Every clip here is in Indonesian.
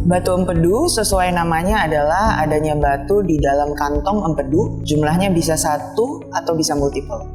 Batu empedu sesuai namanya adalah adanya batu di dalam kantong empedu, jumlahnya bisa satu atau bisa multiple.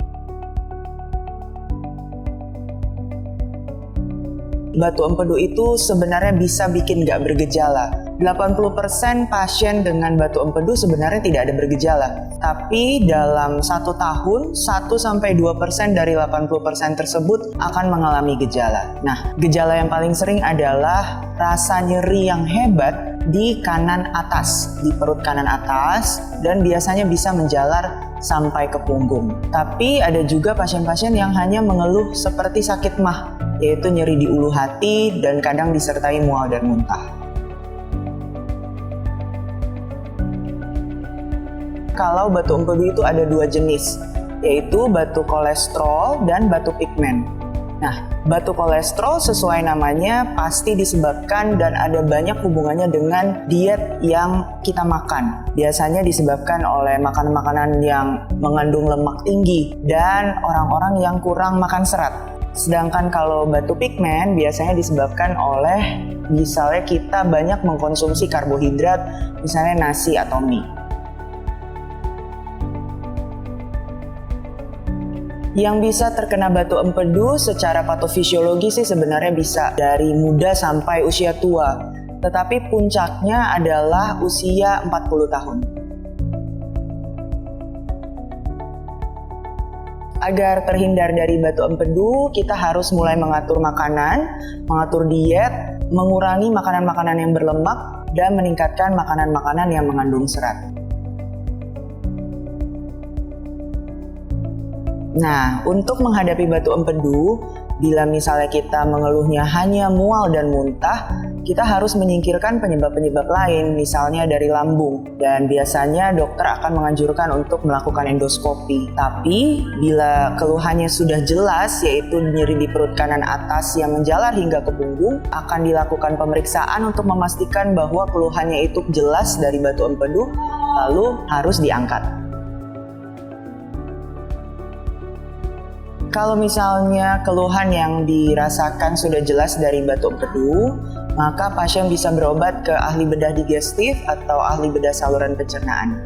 Batu empedu itu sebenarnya bisa bikin nggak bergejala. 80% pasien dengan batu empedu sebenarnya tidak ada bergejala. Tapi dalam 1 tahun, 1-2% dari 80% tersebut akan mengalami gejala. Nah, gejala yang paling sering adalah rasa nyeri yang hebat di kanan atas, di perut kanan atas, dan biasanya bisa menjalar sampai ke punggung. Tapi ada juga pasien-pasien yang hanya mengeluh seperti sakit mah, yaitu nyeri di ulu hati dan kadang disertai mual dan muntah. Kalau batu empedu itu ada 2 jenis, yaitu batu kolesterol dan batu pigmen. Nah, batu kolesterol sesuai namanya pasti disebabkan dan ada banyak hubungannya dengan diet yang kita makan. Biasanya disebabkan oleh makanan-makanan yang mengandung lemak tinggi dan orang-orang yang kurang makan serat. Sedangkan kalau batu pigmen biasanya disebabkan oleh misalnya kita banyak mengkonsumsi karbohidrat, misalnya nasi atau mie. Yang bisa terkena batu empedu secara patofisiologi sih sebenarnya bisa dari muda sampai usia tua. Tetapi puncaknya adalah usia 40 tahun. Agar terhindar dari batu empedu, kita harus mulai mengatur makanan, mengatur diet, mengurangi makanan-makanan yang berlemak, dan meningkatkan makanan-makanan yang mengandung serat. Nah, untuk menghadapi batu empedu, bila misalnya kita mengeluhnya hanya mual dan muntah, kita harus menyingkirkan penyebab-penyebab lain, misalnya dari lambung. Dan biasanya dokter akan menganjurkan untuk melakukan endoskopi. Tapi, bila keluhannya sudah jelas, yaitu nyeri di perut kanan atas yang menjalar hingga ke punggung, akan dilakukan pemeriksaan untuk memastikan bahwa keluhannya itu jelas dari batu empedu, lalu harus diangkat. Kalau misalnya keluhan yang dirasakan sudah jelas dari batu empedu, maka pasien bisa berobat ke ahli bedah digestif atau ahli bedah saluran pencernaan.